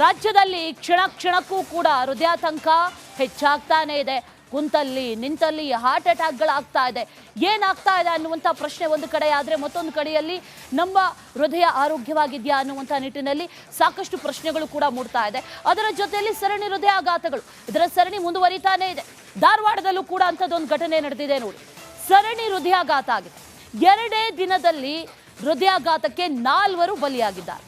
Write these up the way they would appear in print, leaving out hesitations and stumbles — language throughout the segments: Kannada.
ರಾಜ್ಯದಲ್ಲಿ ಕ್ಷಣ ಕ್ಷಣಕ್ಕೂ ಕೂಡ ಹೃದಯಾತಂಕ ಹೆಚ್ಚಾಗ್ತಾನೆ ಇದೆ. ಕುಂತಲ್ಲಿ ನಿಂತಲ್ಲಿ ಹಾರ್ಟ್ ಅಟ್ಯಾಕ್ಗಳಾಗ್ತಾ ಇದೆ. ಏನಾಗ್ತಾ ಇದೆ ಅನ್ನುವಂಥ ಪ್ರಶ್ನೆ ಒಂದು ಕಡೆ ಆದರೆ, ಮತ್ತೊಂದು ಕಡೆಯಲ್ಲಿ ನಮ್ಮ ಹೃದಯ ಆರೋಗ್ಯವಾಗಿದೆಯಾ ಅನ್ನುವಂಥ ನಿಟ್ಟಿನಲ್ಲಿ ಸಾಕಷ್ಟು ಪ್ರಶ್ನೆಗಳು ಕೂಡ ಮೂಡ್ತಾ ಇದೆ. ಅದರ ಜೊತೆಯಲ್ಲಿ ಸರಣಿ ಹೃದಯಾಘಾತಗಳು, ಇದರ ಸರಣಿ ಮುಂದುವರಿತಾನೇ ಇದೆ. ಧಾರವಾಡದಲ್ಲೂ ಕೂಡ ಅಂಥದ್ದೊಂದು ಘಟನೆ ನಡೆದಿದೆ ನೋಡಿ. ಸರಣಿ ಹೃದಯಾಘಾತ ಆಗಿದೆ. 2 ದಿನದಲ್ಲಿ ಹೃದಯಾಘಾತಕ್ಕೆ 4 ಬಲಿಯಾಗಿದ್ದಾರೆ.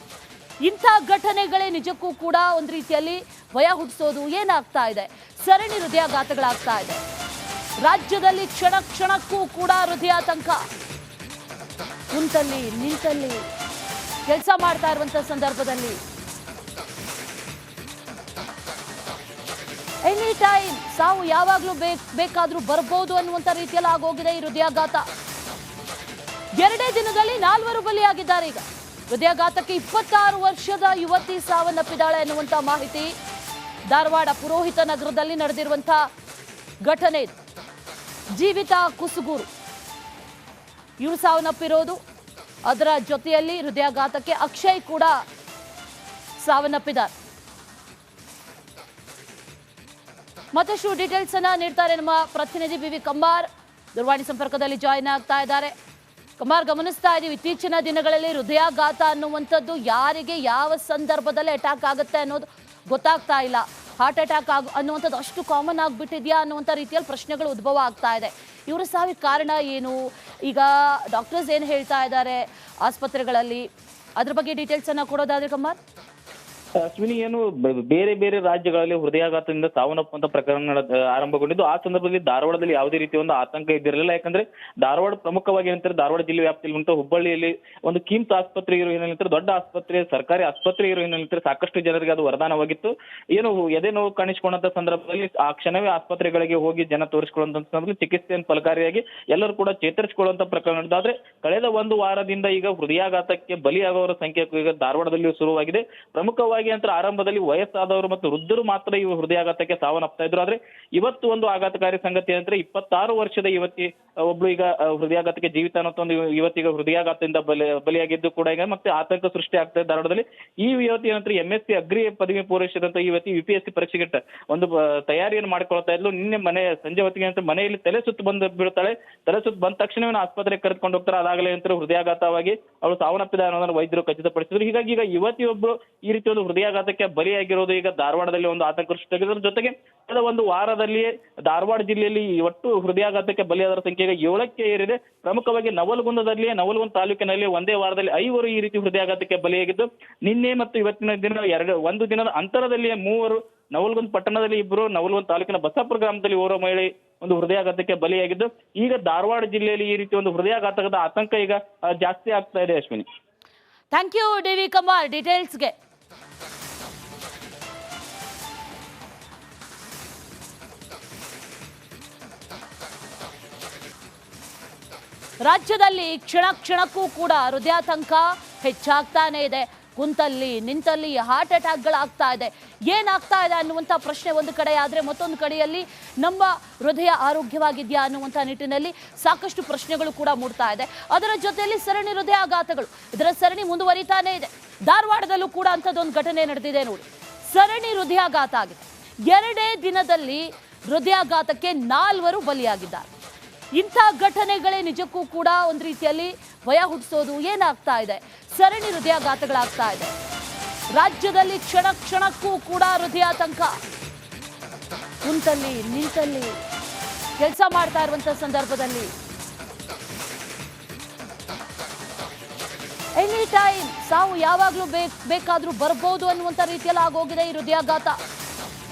ಇಂಥ ಘಟನೆಗಳೇ ನಿಜಕ್ಕೂ ಕೂಡ ಒಂದು ರೀತಿಯಲ್ಲಿ ಭಯ ಹುಟ್ಟಿಸೋದು. ಏನಾಗ್ತಾ ಇದೆ? ಸರಣಿ ಹೃದಯಾಘಾತಗಳಾಗ್ತಾ ಇದೆ. ರಾಜ್ಯದಲ್ಲಿ ಕ್ಷಣ ಕ್ಷಣಕ್ಕೂ ಕೂಡ ಹೃದಯಾತಂಕ. ಕುಂತಲ್ಲಿ ನಿಂತಲ್ಲಿ ಕೆಲಸ ಮಾಡ್ತಾ ಇರುವಂತ ಸಂದರ್ಭದಲ್ಲಿ ಎನಿ ಟೈಮ್ ಸಾವು ಯಾವಾಗಲೂ ಬೇಕಾದ್ರೂ ಬರ್ಬೋದು ಅನ್ನುವಂಥ ರೀತಿಯಲ್ಲಿ ಆಗೋಗಿದೆ ಈ ಹೃದಯಾಘಾತ. 2 ದಿನದಲ್ಲಿ 4 ಬಲಿಯಾಗಿದ್ದಾರೆ. ಈಗ ಹೃದಯಾಘಾತಕ್ಕೆ 26 ವರ್ಷದ ಯುವತಿ ಸಾವನ್ನಪ್ಪಿದ್ದಾಳೆ ಅನ್ನುವಂಥ ಮಾಹಿತಿ. ಧಾರವಾಡ ಪುರೋಹಿತ ನಗರದಲ್ಲಿ ನಡೆದಿರುವಂಥ ಘಟನೆ ಇದು. ಜೀವಿತ ಕುಸುಗೂರು ಇವರು ಸಾವನ್ನಪ್ಪಿರೋದು. ಅದರ ಜೊತೆಯಲ್ಲಿ ಹೃದಯಾಘಾತಕ್ಕೆ ಅಕ್ಷಯ್ ಕೂಡ ಸಾವನ್ನಪ್ಪಿದ್ದಾರೆ. ಮತ್ತಷ್ಟು ಡೀಟೇಲ್ಸ್ ಅನ್ನ ನೀಡ್ತಾರೆ ನಮ್ಮ ಪ್ರತಿನಿಧಿ ಬಿ ವಿ ಕಮ್ಮಾರ್. ದೂರವಾಣಿ ಸಂಪರ್ಕದಲ್ಲಿ ಜಾಯಿನ್ ಆಗ್ತಾ ಇದ್ದಾರೆ. ಕಮ್ಮಾರ್, ಗಮನಿಸ್ತಾ ಇದೀವಿ ಇತ್ತೀಚಿನ ದಿನಗಳಲ್ಲಿ ಹೃದಯಾಘಾತ ಅನ್ನುವಂಥದ್ದು ಯಾರಿಗೆ ಯಾವ ಸಂದರ್ಭದಲ್ಲಿ ಅಟ್ಯಾಕ್ ಆಗುತ್ತೆ ಅನ್ನೋದು ಗೊತ್ತಾಗ್ತಾ ಇಲ್ಲ. ಹಾರ್ಟ್ ಅಟ್ಯಾಕ್ ಅನ್ನುವಂಥದ್ದು ಅಷ್ಟು ಕಾಮನ್ ಆಗಿಬಿಟ್ಟಿದೆಯಾ ಅನ್ನುವಂಥ ರೀತಿಯಲ್ಲಿ ಪ್ರಶ್ನೆಗಳು ಉದ್ಭವ ಆಗ್ತಾ ಇದೆ. ಇವರ ಸಾವಿಗೆ ಕಾರಣ ಏನು? ಈಗ ಡಾಕ್ಟರ್ಸ್ ಏನು ಹೇಳ್ತಾ ಇದ್ದಾರೆ ಆಸ್ಪತ್ರೆಗಳಲ್ಲಿ, ಅದ್ರ ಬಗ್ಗೆ ಡೀಟೇಲ್ಸ್ ಅನ್ನ ಕೊಡೋದಾದ್ರೆ ಕಮ್ಮಾರ್. ಅಶ್ವಿನಿ, ಏನು ಬೇರೆ ಬೇರೆ ರಾಜ್ಯಗಳಲ್ಲಿ ಹೃದಯಾಘಾತದಿಂದ ಸಾವನ್ನಪ್ಪುವಂತ ಪ್ರಕರಣ ಆರಂಭಗೊಂಡಿದ್ದು. ಆ ಸಂದರ್ಭದಲ್ಲಿ ಧಾರವಾಡದಲ್ಲಿ ಯಾವುದೇ ರೀತಿಯ ಒಂದು ಆತಂಕ ಇದ್ದಿರಲಿಲ್ಲ. ಯಾಕಂದ್ರೆ ಧಾರವಾಡ ಪ್ರಮುಖವಾಗಿ ಏನಂತಾರೆ, ಧಾರವಾಡ ಜಿಲ್ಲೆ ವ್ಯಾಪ್ತಿಯಲ್ಲಿ ಉಂಟು. ಹುಬ್ಬಳ್ಳಿಯಲ್ಲಿ ಒಂದು ಕಿಮ್ಸ್ ಆಸ್ಪತ್ರೆ ಇರೋ ಹಿನ್ನೆಲೆ, ದೊಡ್ಡ ಆಸ್ಪತ್ರೆ, ಸರ್ಕಾರಿ ಆಸ್ಪತ್ರೆ ಇರೋ ಹಿನ್ನೆಲೆ ಸಾಕಷ್ಟು ಜನರಿಗೆ ಅದು ವರದಾನವಾಗಿತ್ತು. ಏನು ಎದೆ ನೋವು ಕಾಣಿಸಿಕೊಂಡಂತ ಸಂದರ್ಭದಲ್ಲಿ ಆ ಕ್ಷಣವೇ ಆಸ್ಪತ್ರೆಗಳಿಗೆ ಹೋಗಿ ಜನ ತೋರಿಸಿಕೊಳ್ಳುವಂತ ಸಂದರ್ಭದಲ್ಲಿ ಚಿಕಿತ್ಸೆಯನ್ನು ಫಲಕಾರಿಯಾಗಿ ಎಲ್ಲರೂ ಕೂಡ ಚೇತರಿಸಿಕೊಳ್ಳುವಂತ ಪ್ರಕರಣ. ಆದ್ರೆ ಕಳೆದ 1 ವಾರದಿಂದ ಈಗ ಹೃದಯಾಘಾತಕ್ಕೆ ಬಲಿಯಾಗುವವರ ಸಂಖ್ಯೆ ಈಗ ಧಾರವಾಡದಲ್ಲಿ ಶುರುವಾಗಿದೆ. ಪ್ರಮುಖವಾಗಿ ಅಂತ ಆರಂಭದಲ್ಲಿ ವಯಸ್ಸಾದವರು ಮತ್ತು ವೃದ್ಧರು ಮಾತ್ರ ಇವು ಹೃದಯಾಘಾತಕ್ಕೆ ಸಾವನ್ನಪ್ತಾ ಇದ್ರು. ಆದ್ರೆ ಇವತ್ತು ಒಂದು ಆಘಾತಕಾರಿ ಸಂಗತಿ ಅಂದ್ರೆ 26 ವರ್ಷದ ಯುವತಿ ಒಬ್ಳು ಈಗ ಹೃದಯಾಘಾತಕ್ಕೆ ಜೀವಿತ ಅನ್ನೋ ಒಂದು ಯುವತಿಗೆ ಹೃದಯಾಘಾತದಿಂದ ಬಲಿಯಾಗಿದ್ದು ಕೂಡ ಈಗ ಮತ್ತೆ ಆತಂಕ ಸೃಷ್ಟಿ ಆಗ್ತಾ ಇದೆ ಧಾರವಾಡದಲ್ಲಿ. ಈ ಯುವತಿ ನಂತರ MSc ಅಗ್ರಿ ಪದವಿ ಪೂರೈಸಿದಂತ ಯುವತಿ UPSC ಪರೀಕ್ಷೆಗೆ ಒಂದು ತಯಾರಿಯನ್ನು ಮಾಡ್ಕೊಳ್ತಾ ಇದ್ಲು. ನಿನ್ನೆ ಸಂಜೆ ಹೊತ್ತಿಗೆ ಅಂತ ಮನೆಯಲ್ಲಿ ತಲೆ ಸುತ್ತು ಬಂದು ಬೀಳ್ತಾಳೆ. ತಲೆ ಸುತ್ತು ಬಂದ ತಕ್ಷಣ ಆಸ್ಪತ್ರೆಗೆ ಕರೆದುಕೊಂಡು ಹೋಗ್ತಾರೆ. ಅದಾಗಲೇ ನಂತರ ಹೃದಯಾಘಾತವಾಗಿ ಅವಳು ಸಾವನ್ನಪ್ಪಿದ ಅನ್ನೋದನ್ನು ವೈದ್ಯರು ಖಚಿತಪಡಿಸಿದ್ರು. ಹೀಗಾಗಿ ಈಗ ಯುವತಿಯೊಬ್ಬರು ಈ ರೀತಿ ಒಂದು ಹೃದಯಾಘಾತಕ್ಕೆ ಬಲಿಯಾಗಿರೋದು ಈಗ ಧಾರವಾಡದಲ್ಲಿ ಒಂದು ಆತಂಕ ಸೃಷ್ಟಿಯಾಗಿರೋದ್ರ ಜೊತೆಗೆ ಕಳೆದ 1 ವಾರದಲ್ಲಿ ಧಾರವಾಡ ಜಿಲ್ಲೆಯಲ್ಲಿ ಒಟ್ಟು ಹೃದಯಾಘಾತಕ್ಕೆ ಬಲಿಯಾದರ ಸಂಖ್ಯೆ 7ಕ್ಕೆ ಏರಿದೆ. ಪ್ರಮುಖವಾಗಿ ನವಲಗುಂದ ತಾಲೂಕಿನಲ್ಲಿ ಒಂದೇ ವಾರದಲ್ಲಿ 5 ಈ ರೀತಿ ಹೃದಯಾಘಾತಕ್ಕೆ ಬಲಿಯಾಗಿದ್ದು, ನಿನ್ನೆ ಮತ್ತು ಇವತ್ತಿನ ದಿನ ಒಂದು ದಿನದ ಅಂತರದಲ್ಲಿ 3 ನವಲಗುಂದ ಪಟ್ಟಣದಲ್ಲಿ 2, ನವಲಗುಂದ ತಾಲೂಕಿನ ಬಸಾಪುರ ಗ್ರಾಮದಲ್ಲಿ 1 ಮಹಿಳೆ ಒಂದು ಹೃದಯಾಘಾತಕ್ಕೆ ಬಲಿಯಾಗಿದ್ದು, ಈಗ ಧಾರವಾಡ ಜಿಲ್ಲೆಯಲ್ಲಿ ಈ ರೀತಿ ಒಂದು ಹೃದಯಾಘಾತದ ಆತಂಕ ಈಗ ಜಾಸ್ತಿ ಆಗ್ತಾ ಇದೆ. Ashwini, thank you D V Kumar ಡೀಟೇಲ್ಸ್ಗೆ. ರಾಜ್ಯದಲ್ಲಿ ಕ್ಷಣ ಕ್ಷಣಕ್ಕೂ ಕೂಡ ಹೃದಯಾತಂಕ ಹೆಚ್ಚಾಗ್ತಾನೆ ಇದೆ. ಕುಂತಲ್ಲಿ ನಿಂತಲ್ಲಿ ಹಾರ್ಟ್ ಅಟ್ಯಾಕ್ಗಳಾಗ್ತಾ ಇದೆ. ಏನಾಗ್ತಾ ಇದೆ ಅನ್ನುವಂಥ ಪ್ರಶ್ನೆ ಒಂದು ಕಡೆ ಆದರೆ, ಮತ್ತೊಂದು ಕಡೆಯಲ್ಲಿ ನಮ್ಮ ಹೃದಯ ಆರೋಗ್ಯವಾಗಿದೆಯಾ ಅನ್ನುವಂಥ ನಿಟ್ಟಿನಲ್ಲಿ ಸಾಕಷ್ಟು ಪ್ರಶ್ನೆಗಳು ಕೂಡ ಮೂಡ್ತಾ ಇದೆ. ಅದರ ಜೊತೆಯಲ್ಲಿ ಸರಣಿ ಹೃದಯಾಘಾತಗಳು, ಇದರ ಸರಣಿ ಮುಂದುವರಿತಾನೇ ಇದೆ. ಧಾರವಾಡದಲ್ಲೂ ಕೂಡ ಅಂಥದ್ದೊಂದು ಘಟನೆ ನಡೆದಿದೆ ನೋಡಿ. ಸರಣಿ ಹೃದಯಾಘಾತ ಆಗಿದೆ. 2 ದಿನದಲ್ಲಿ ಹೃದಯಾಘಾತಕ್ಕೆ 4 ಬಲಿಯಾಗಿದ್ದಾರೆ. ಇಂಥ ಘಟನೆಗಳೇ ನಿಜಕ್ಕೂ ಕೂಡ ಒಂದು ರೀತಿಯಲ್ಲಿ ಭಯ ಹುಟ್ಟಿಸೋದು. ಏನಾಗ್ತಾ ಇದೆ? ಸರಣಿ ಹೃದಯಾಘಾತಗಳಾಗ್ತಾ ಇದೆ. ರಾಜ್ಯದಲ್ಲಿ ಕ್ಷಣ ಕ್ಷಣಕ್ಕೂ ಕೂಡ ಹೃದಯಾತಂಕ. ಕುಂತಲ್ಲಿ ನಿಂತಲ್ಲಿ ಕೆಲಸ ಮಾಡ್ತಾ ಇರುವಂತ ಸಂದರ್ಭದಲ್ಲಿ ಎನಿ ಟೈಮ್ ಸಾವು ಯಾವಾಗಲೂ ಬೇಕಾದ್ರೂ ಬರ್ಬೋದು ಅನ್ನುವಂಥ ರೀತಿಯಲ್ಲಿ ಆಗೋಗಿದೆ ಈ ಹೃದಯಾಘಾತ.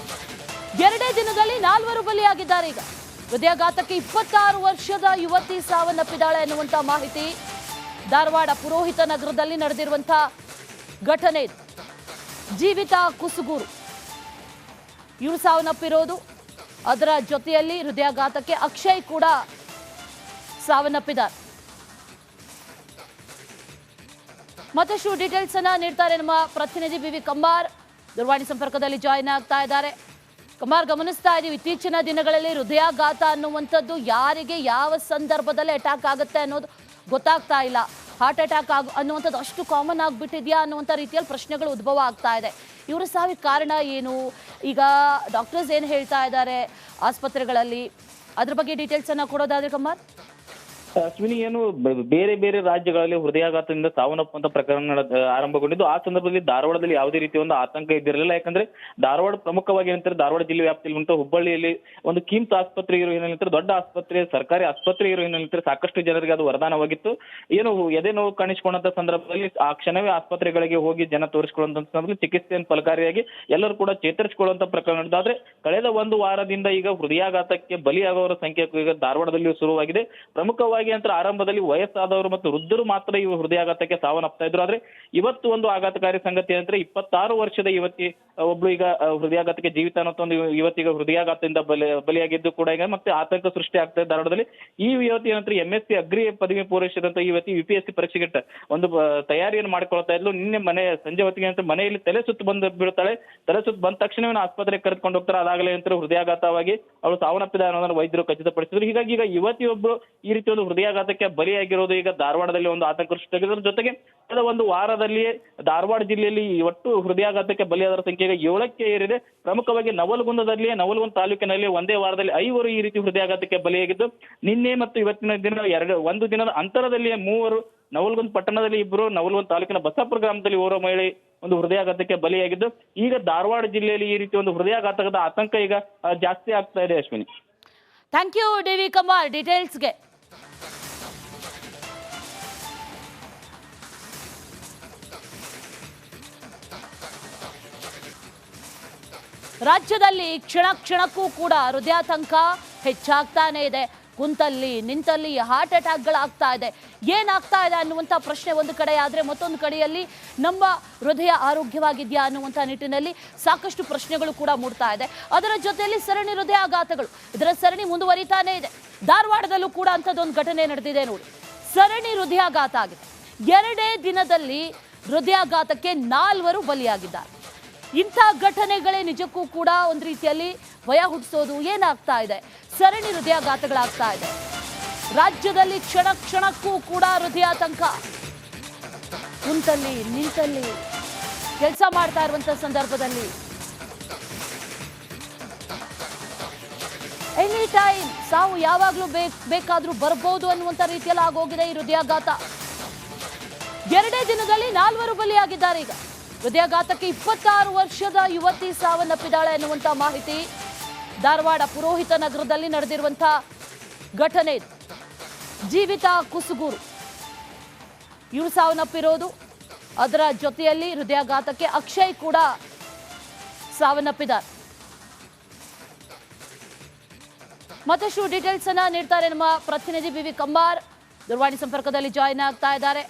2 ದಿನದಲ್ಲಿ 4 ಬಲಿಯಾಗಿದ್ದಾರೆ. ಈಗ ಹೃದಯಾಘಾತಕ್ಕೆ 26 ವರ್ಷದ ಯುವತಿ ಸಾವನ್ನಪ್ಪಿದ್ದಾಳೆ ಅನ್ನುವಂಥ ಮಾಹಿತಿ. ಧಾರವಾಡ ಪುರೋಹಿತ ನಗರದಲ್ಲಿ ನಡೆದಿರುವಂಥ ಘಟನೆ ಇದು. ಜೀವಿತ ಕುಸುಗೂರು ಇವರು ಸಾವನ್ನಪ್ಪಿರೋದು. ಅದರ ಜೊತೆಯಲ್ಲಿ ಹೃದಯಾಘಾತಕ್ಕೆ ಅಕ್ಷಯ್ ಕೂಡ ಸಾವನ್ನಪ್ಪಿದ್ದಾರೆ. ಮತ್ತಷ್ಟು ಡೀಟೇಲ್ಸ್ ಅನ್ನ ನೀಡ್ತಾರೆ ನಮ್ಮ ಪ್ರತಿನಿಧಿ ಬಿ ವಿ ಕಮ್ಮಾರ್. ದೂರವಾಣಿ ಸಂಪರ್ಕದಲ್ಲಿ ಜಾಯಿನ್ ಆಗ್ತಾ ಇದ್ದಾರೆ. ಕಮ್ಮಾರ್, ಗಮನಿಸ್ತಾ ಇದೀವಿ ಇತ್ತೀಚಿನ ದಿನಗಳಲ್ಲಿ ಹೃದಯಾಘಾತ ಅನ್ನುವಂಥದ್ದು ಯಾರಿಗೆ ಯಾವ ಸಂದರ್ಭದಲ್ಲಿ ಅಟ್ಯಾಕ್ ಆಗುತ್ತೆ ಅನ್ನೋದು ಗೊತ್ತಾಗ್ತಾ ಇಲ್ಲ. ಹಾರ್ಟ್ ಅಟ್ಯಾಕ್ ಅನ್ನುವಂಥದ್ದು ಅಷ್ಟು ಕಾಮನ್ ಆಗಿಬಿಟ್ಟಿದೆಯಾ ಅನ್ನುವಂಥ ರೀತಿಯಲ್ಲಿ ಪ್ರಶ್ನೆಗಳು ಉದ್ಭವ ಆಗ್ತಾ ಇದೆ. ಇವರ ಸಾವಿಗೆ ಕಾರಣ ಏನು? ಈಗ ಡಾಕ್ಟರ್ಸ್ ಏನು ಹೇಳ್ತಾ ಇದ್ದಾರೆ ಆಸ್ಪತ್ರೆಗಳಲ್ಲಿ, ಅದ್ರ ಬಗ್ಗೆ ಡೀಟೇಲ್ಸ್ ಅನ್ನ ಕೊಡೋದಾದ್ರೆ ಕಮಾರ್. ಅಶ್ವಿನಿ, ಏನು ಬೇರೆ ಬೇರೆ ರಾಜ್ಯಗಳಲ್ಲಿ ಹೃದಯಾಘಾತದಿಂದ ಸಾವನ್ನಪ್ಪುವಂತ ಪ್ರಕರಣ ಆರಂಭಗೊಂಡಿದ್ದು. ಆ ಸಂದರ್ಭದಲ್ಲಿ ಧಾರವಾಡದಲ್ಲಿ ಯಾವುದೇ ರೀತಿಯ ಒಂದು ಆತಂಕ ಇದ್ದಿರಲಿಲ್ಲ. ಯಾಕಂದ್ರೆ ಧಾರವಾಡ ಪ್ರಮುಖವಾಗಿ ಏನಂತಾರೆ, ಧಾರವಾಡ ಜಿಲ್ಲೆ ವ್ಯಾಪ್ತಿಯಲ್ಲಿ ಉಂಟು. ಹುಬ್ಬಳ್ಳಿಯಲ್ಲಿ ಒಂದು ಕಿಮ್ಸ್ ಆಸ್ಪತ್ರೆ ಇರೋ ಹಿನ್ನೆಲೆ, ದೊಡ್ಡ ಆಸ್ಪತ್ರೆ, ಸರ್ಕಾರಿ ಆಸ್ಪತ್ರೆ ಇರೋ ಹಿನ್ನೆಲೆ ಸಾಕಷ್ಟು ಜನರಿಗೆ ಅದು ವರದಾನವಾಗಿತ್ತು. ಏನು ಎದೆ ನೋವು ಕಾಣಿಸಿಕೊಂಡಂತ ಸಂದರ್ಭದಲ್ಲಿ ಆ ಕ್ಷಣವೇ ಆಸ್ಪತ್ರೆಗಳಿಗೆ ಹೋಗಿ ಜನ ತೋರಿಸಿಕೊಳ್ಳುವಂತ ಸಂದರ್ಭದಲ್ಲಿ ಚಿಕಿತ್ಸೆಯನ್ನು ಫಲಕಾರಿಯಾಗಿ ಎಲ್ಲರೂ ಕೂಡ ಚೇತರಿಸಿಕೊಳ್ಳುವಂತ ಪ್ರಕರಣ ನಡೆದಿದೆ. ಆದ್ರೆ ಕಳೆದ ಒಂದು ವಾರದಿಂದ ಈಗ ಹೃದಯಾಘಾತಕ್ಕೆ ಬಲಿಯಾಗುವವರ ಸಂಖ್ಯೆ ಈಗ ಧಾರವಾಡದಲ್ಲಿಯೂ ಶುರುವಾಗಿದೆ. ಪ್ರಮುಖವಾಗಿ ಅಂತ ಆರಂಭದಲ್ಲಿ ವಯಸ್ಸಾದವರು ಮತ್ತು ವೃದ್ಧರು ಮಾತ್ರ ಈ ಹೃದಯಾಘಾತಕ್ಕೆ ಸಾವನ್ನಪ್ತಾ ಇದ್ರು. ಆದ್ರೆ ಇವತ್ತು ಒಂದು ಆಘಾತಕಾರಿ ಸಂಗತಿ ಅಂದ್ರೆ 26 ವರ್ಷದ ಯುವತಿ ಒಬ್ಳು ಈಗ ಹೃದಯಾಘಾತಕ್ಕೆ ಜೀವಿತ ಅನ್ನೋ ಒಂದು ಯುವತಿಗ ಹೃದಯಾಘಾತದಿಂದ ಬಲಿಯಾಗಿದ್ದು ಕೂಡ ಈಗ ಮತ್ತೆ ಆತಂಕ ಸೃಷ್ಟಿ ಆಗ್ತಾ ಇದೆ ಧಾರವಾಡದಲ್ಲಿ. ಈ ಯುವತಿ ನಂತರ MSc ಅಗ್ರಿ ಪದವಿ ಪೂರೈಸಿದಂತ ಯುವತಿ UPSC ಪರೀಕ್ಷೆಗೆ ಒಂದು ತಯಾರಿಯನ್ನು ಮಾಡ್ಕೊಳ್ತಾ ಇದ್ಲು. ನಿನ್ನೆ ಸಂಜೆ ಹೊತ್ತಿಗೆ ಅಂತ ಮನೆಯಲ್ಲಿ ತಲೆ ಸುತ್ತು ಬಂದು ಬೀಳ್ತಾಳೆ. ತಲೆ ಸುತ್ತು ಬಂದ ತಕ್ಷಣವೇ ಆಸ್ಪತ್ರೆಗೆ ಕರೆದುಕೊಂಡು ಹೋಗ್ತಾರೆ. ಅದಾಗಲೇ ಅಂತ ಹೃದಯಾಘಾತವಾಗಿ ಅವಳು ಸಾವನ್ನಪ್ಪಿದ ಅನ್ನೋದನ್ನು ವೈದ್ಯರು ಖಚಿತಪಡಿಸಿದ್ರು. ಹೀಗಾಗಿ ಈಗ ಯುವತಿಯೊಬ್ಬರು ಈ ರೀತಿ ಒಂದು ಹೃದಯಾಘಾತಕ್ಕೆ ಬಲಿಯಾಗಿರೋದು ಈಗ ಧಾರವಾಡದಲ್ಲಿ ಒಂದು ಆತಂಕ ಸೃಷ್ಟಿಯಾಗಿರೋದ್ರ ಜೊತೆಗೆ ಕಳೆದ ಒಂದು ವಾರದಲ್ಲಿಯೇ ಧಾರವಾಡ ಜಿಲ್ಲೆಯಲ್ಲಿ ಒಟ್ಟು ಹೃದಯಾಘಾತಕ್ಕೆ ಬಲಿಯಾದವರ ಸಂಖ್ಯೆ 7ಕ್ಕೆ ಏರಿದೆ. ಪ್ರಮುಖವಾಗಿ ನವಲಗುಂದ ತಾಲೂಕಿನಲ್ಲಿ ಒಂದೇ ವಾರದಲ್ಲಿ 5 ಈ ರೀತಿ ಹೃದಯಾಘಾತಕ್ಕೆ ಬಲಿಯಾಗಿದ್ದು, ನಿನ್ನೆ ಮತ್ತು ಇವತ್ತಿನ ದಿನ ಒಂದು ದಿನದ ಅಂತರದಲ್ಲಿಯೇ 3, ನವಲಗುಂದ ಪಟ್ಟಣದಲ್ಲಿ 2, ನವಲಗುಂದ ತಾಲೂಕಿನ ಬಸಾಪುರ ಗ್ರಾಮದಲ್ಲಿ ಓರ್ವ ಮಹಿಳೆ ಒಂದು ಹೃದಯಾಘಾತಕ್ಕೆ ಬಲಿಯಾಗಿದ್ದು, ಈಗ ಧಾರವಾಡ ಜಿಲ್ಲೆಯಲ್ಲಿ ಈ ರೀತಿ ಒಂದು ಹೃದಯಾಘಾತದ ಆತಂಕ ಈಗ ಜಾಸ್ತಿ ಆಗ್ತಾ ಇದೆ. Ashwini, thank you DV Kumar ಡೀಟೇಲ್ಸ್ಗೆ. ರಾಜ್ಯದಲ್ಲಿ ಕ್ಷಣಕ್ಕೂ ಕೂಡ ಹೃದಯಾತಂಕ ಹೆಚ್ಚಾಗ್ತಾನೆ ಇದೆ. ಕುಂತಲ್ಲಿ ನಿಂತಲ್ಲಿ ಹಾರ್ಟ್ ಅಟ್ಯಾಕ್ಗಳಾಗ್ತಾ ಇದೆ. ಏನಾಗ್ತಾ ಇದೆ ಅನ್ನುವಂಥ ಪ್ರಶ್ನೆ ಒಂದು ಕಡೆ ಆದರೆ, ಮತ್ತೊಂದು ಕಡೆಯಲ್ಲಿ ನಮ್ಮ ಹೃದಯ ಆರೋಗ್ಯವಾಗಿದೆಯಾ ಅನ್ನುವಂಥ ನಿಟ್ಟಿನಲ್ಲಿ ಸಾಕಷ್ಟು ಪ್ರಶ್ನೆಗಳು ಕೂಡ ಮೂಡ್ತಾ ಇದೆ. ಅದರ ಜೊತೆಯಲ್ಲಿ ಸರಣಿ ಹೃದಯಾಘಾತಗಳು, ಇದರ ಸರಣಿ ಮುಂದುವರಿತಾನೇ ಇದೆ. ಧಾರವಾಡದಲ್ಲೂ ಕೂಡ ಅಂಥದ್ದೊಂದು ಘಟನೆ ನಡೆದಿದೆ ನೋಡಿ. ಸರಣಿ ಹೃದಯಾಘಾತ ಆಗಿದೆ. 2 ದಿನದಲ್ಲಿ ಹೃದಯಾಘಾತಕ್ಕೆ 4 ಬಲಿಯಾಗಿದ್ದಾರೆ. ಇಂಥ ಘಟನೆಗಳೇ ನಿಜಕ್ಕೂ ಕೂಡ ಒಂದು ರೀತಿಯಲ್ಲಿ ಭಯ ಹುಟ್ಟಿಸೋದು. ಏನಾಗ್ತಾ ಇದೆ? ಸರಣಿ ಹೃದಯಾಘಾತಗಳಾಗ್ತಾ ಇದೆ. ರಾಜ್ಯದಲ್ಲಿ ಕ್ಷಣಕ್ಕೂ ಕೂಡ ಹೃದಯಾತಂಕ. ಕುಂತಲ್ಲಿ ನಿಂತಲ್ಲಿ ಕೆಲಸ ಮಾಡ್ತಾ ಇರುವಂತ ಸಂದರ್ಭದಲ್ಲಿ ಎನಿ ಟೈಮ್ ಸಾವು ಯಾವಾಗಲೂ ಬೇಕಾದ್ರೂ ಬರ್ಬೋದು ಅನ್ನುವಂಥ ರೀತಿಯಲ್ಲಿ ಆಗೋಗಿದೆ ಈ ಹೃದಯಾಘಾತ. 2 ದಿನದಲ್ಲಿ 4 ಬಲಿಯಾಗಿದ್ದಾರೆ. ಈಗ ಹೃದಯಾಘಾತಕ್ಕೆ 26 ವರ್ಷದ ಯುವತಿ ಸಾವನ್ನಪ್ಪಿದ್ದಾಳೆ ಎನ್ನುವಂಥ ಮಾಹಿತಿ. ಧಾರವಾಡ ಪುರೋಹಿತ ನಗರದಲ್ಲಿ ನಡೆದಿರುವಂಥ ಘಟನೆ ಇದು. ಜೀವಿತ ಕುಸುಗೂರು ಇವರು ಸಾವನ್ನಪ್ಪಿರೋದು. ಅದರ ಜೊತೆಯಲ್ಲಿ ಹೃದಯಾಘಾತಕ್ಕೆ ಅಕ್ಷಯ್ ಕೂಡ ಸಾವನ್ನಪ್ಪಿದ್ದಾರೆ. ಮತ್ತಷ್ಟು ಡೀಟೇಲ್ಸ್ ಅನ್ನ ನೀಡ್ತಾರೆ ನಮ್ಮ ಪ್ರತಿನಿಧಿ BV ಕಮಾರ್. ದೂರವಾಣಿ ಸಂಪರ್ಕದಲ್ಲಿ ಜಾಯಿನ್ ಆಗ್ತಾ ಇದ್ದಾರೆ.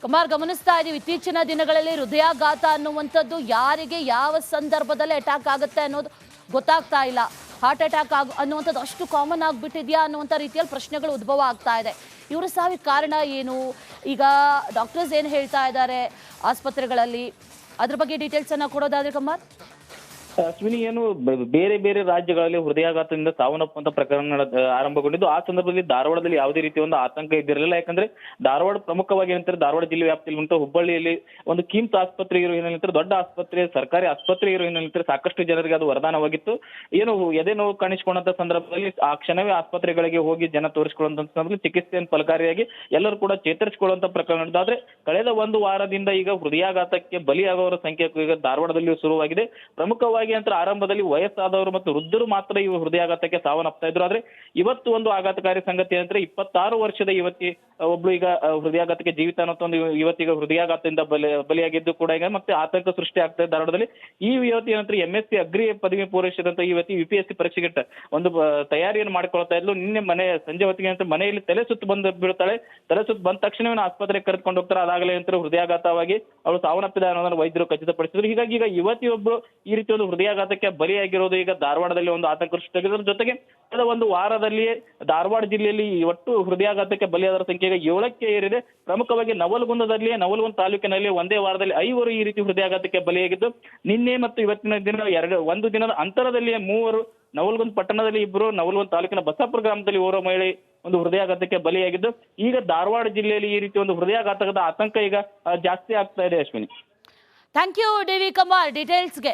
ಕಮಾರ್, ಗಮನಿಸ್ತಾ ಇದೀವಿ ಇತ್ತೀಚಿನ ದಿನಗಳಲ್ಲಿ ಹೃದಯಾಘಾತ ಅನ್ನುವಂಥದ್ದು ಯಾರಿಗೆ ಯಾವ ಸಂದರ್ಭದಲ್ಲಿ ಅಟ್ಯಾಕ್ ಆಗುತ್ತೆ ಅನ್ನೋದು ಗೊತ್ತಾಗ್ತಾ ಇಲ್ಲ. ಹಾರ್ಟ್ ಅಟ್ಯಾಕ್ ಅನ್ನುವಂಥದ್ದು ಅಷ್ಟು ಕಾಮನ್ ಆಗಿಬಿಟ್ಟಿದೆಯಾ ಅನ್ನುವಂಥ ರೀತಿಯಲ್ಲಿ ಪ್ರಶ್ನೆಗಳು ಉದ್ಭವ ಆಗ್ತಾ ಇದೆ. ಇವರ ಸಾವಿಗೆ ಕಾರಣ ಏನು? ಈಗ ಡಾಕ್ಟರ್ಸ್ ಏನು ಹೇಳ್ತಾ ಇದ್ದಾರೆ ಆಸ್ಪತ್ರೆಗಳಲ್ಲಿ, ಅದ್ರ ಬಗ್ಗೆ ಡೀಟೇಲ್ಸ್ ಅನ್ನ ಕೊಡೋದಾದ್ರೆ ಕಮಾರ್. ಅಶ್ವಿನಿ, ಏನು ಬೇರೆ ಬೇರೆ ರಾಜ್ಯಗಳಲ್ಲಿ ಹೃದಯಾಘಾತದಿಂದ ಸಾವನ್ನಪ್ಪುವಂತ ಪ್ರಕರಣ ಆರಂಭಗೊಂಡಿದ್ದು. ಆ ಸಂದರ್ಭದಲ್ಲಿ ಧಾರವಾಡದಲ್ಲಿ ಯಾವುದೇ ರೀತಿಯ ಒಂದು ಆತಂಕ ಇದ್ದಿರಲಿಲ್ಲ. ಯಾಕಂದ್ರೆ ಧಾರವಾಡ ಪ್ರಮುಖವಾಗಿ ಏನಂತಾರೆ, ಧಾರವಾಡ ಜಿಲ್ಲೆ ವ್ಯಾಪ್ತಿಯಲ್ಲಿ ಉಂಟು. ಹುಬ್ಬಳ್ಳಿಯಲ್ಲಿ ಒಂದು ಕಿಮ್ಸ್ ಆಸ್ಪತ್ರೆ ಇರೋ ಹಿನ್ನೆಲೆ, ದೊಡ್ಡ ಆಸ್ಪತ್ರೆ, ಸರ್ಕಾರಿ ಆಸ್ಪತ್ರೆ ಇರೋ ಹಿನ್ನೆಲೆ ಸಾಕಷ್ಟು ಜನರಿಗೆ ಅದು ವರದಾನವಾಗಿತ್ತು. ಏನು ಎದೆ ನೋವು ಕಾಣಿಸಿಕೊಂಡಂತ ಸಂದರ್ಭದಲ್ಲಿ ಆ ಕ್ಷಣವೇ ಆಸ್ಪತ್ರೆಗಳಿಗೆ ಹೋಗಿ ಜನ ತೋರಿಸಿಕೊಳ್ಳುವಂತ ಸಂದರ್ಭದಲ್ಲಿ ಚಿಕಿತ್ಸೆಯನ್ನು ಫಲಕಾರಿಯಾಗಿ ಎಲ್ಲರೂ ಕೂಡ ಚೇತರಿಸಿಕೊಳ್ಳುವಂತ ಪ್ರಕರಣ ನಡೆದಿದೆ. ಆದ್ರೆ ಕಳೆದ ಒಂದು ವಾರದಿಂದ ಈಗ ಹೃದಯಾಘಾತಕ್ಕೆ ಬಲಿಯಾಗುವವರ ಸಂಖ್ಯೆ ಈಗ ಧಾರವಾಡದಲ್ಲಿಯೂ ಶುರುವಾಗಿದೆ. ಪ್ರಮುಖವಾಗಿ ಅಂತ ಆರಂಭದಲ್ಲಿ ವಯಸ್ಸಾದವರು ಮತ್ತು ವೃದ್ಧರು ಮಾತ್ರ ಈ ಹೃದಯಾಘಾತಕ್ಕೆ ಸಾವನ್ನಪ್ತಾ ಇದ್ರು. ಆದ್ರೆ ಇವತ್ತು ಒಂದು ಆಘಾತಕಾರಿ ಸಂಗತಿ ಅಂದ್ರೆ 26 ವರ್ಷದ ಯುವತಿ ಒಬ್ಳು ಈಗ ಹೃದಯಾಘಾತಕ್ಕೆ ಜೀವಿತ ಅನ್ನೋ ಒಂದು ಯುವತಿಗ ಹೃದಯಾಘಾತದಿಂದ ಬಲಿಯಾಗಿದ್ದು ಕೂಡ ಈಗ ಮತ್ತೆ ಆತಂಕ ಸೃಷ್ಟಿ ಆಗ್ತಾ ಇದೆ ಧಾರವಾಡದಲ್ಲಿ. ಈ ಯುವತಿ ನಂತರ MSc ಅಗ್ರಿ ಪದವಿ ಪೂರೈಸಿದಂತ ಯುವತಿ UPSC ಪರೀಕ್ಷೆಗೆ ಒಂದು ತಯಾರಿಯನ್ನು ಮಾಡ್ಕೊಳ್ತಾ ಇದ್ಲು. ನಿನ್ನೆ ಸಂಜೆ ಹೊತ್ತಿಗೆ ಅಂತ ಮನೆಯಲ್ಲಿ ತಲೆ ಸುತ್ತು ಬಂದು ಬೀಳ್ತಾಳೆ. ತಲೆ ಸುತ್ತು ಬಂದ ತಕ್ಷಣವೇ ಆಸ್ಪತ್ರೆಗೆ ಕರೆದುಕೊಂಡು ಹೋಗ್ತಾರೆ. ಅದಾಗಲೇ ಅಂತ ಹೃದಯಾಘಾತವಾಗಿ ಅವಳು ಸಾವನ್ನಪ್ಪಿದ ಅನ್ನೋದನ್ನು ವೈದ್ಯರು ಖಚಿತಪಡಿಸಿದ್ರು. ಹೀಗಾಗಿ ಈಗ ಯುವತಿಯೊಬ್ಬರು ಈ ರೀತಿ ಒಂದು ಹೃದಯಾಘಾತಕ್ಕೆ ಬಲಿಯಾಗಿರೋದು ಈಗ ಧಾರವಾಡದಲ್ಲಿ ಒಂದು ಆತಂಕ ಸೃಷ್ಟಿಯಾಗಿರೋದ್ರ ಜೊತೆಗೆ ಕಳೆದ ಒಂದು ವಾರದಲ್ಲಿಯೇ ಧಾರವಾಡ ಜಿಲ್ಲೆಯಲ್ಲಿ ಒಟ್ಟು ಹೃದಯಾಘಾತಕ್ಕೆ ಬಲಿಯಾದವರ ಸಂಖ್ಯೆ 7ಕ್ಕೆ ಏರಿದೆ. ಪ್ರಮುಖವಾಗಿ ನವಲಗುಂದ ತಾಲೂಕಿನಲ್ಲಿ ಒಂದೇ ವಾರದಲ್ಲಿ 5 ಈ ರೀತಿ ಹೃದಯಾಘಾತಕ್ಕೆ ಬಲಿಯಾಗಿದ್ದು, ನಿನ್ನೆ ಮತ್ತು ಇವತ್ತಿನ ದಿನ ಒಂದು ದಿನದ ಅಂತರದಲ್ಲಿಯೇ 3, ನವಲಗುಂದ ಪಟ್ಟಣದಲ್ಲಿ 2, ನವಲಗುಂದ ತಾಲೂಕಿನ ಬಸಾಪುರ ಗ್ರಾಮದಲ್ಲಿ ಓರ್ವ ಮಹಿಳೆ ಒಂದು ಹೃದಯಾಘಾತಕ್ಕೆ ಬಲಿಯಾಗಿದ್ದು, ಈಗ ಧಾರವಾಡ ಜಿಲ್ಲೆಯಲ್ಲಿ ಈ ರೀತಿ ಒಂದು ಹೃದಯಾಘಾತದ ಆತಂಕ ಈಗ ಜಾಸ್ತಿ ಆಗ್ತಾ ಇದೆ. Ashwini, thank you D V Kumar ಡೀಟೇಲ್ಸ್ಗೆ.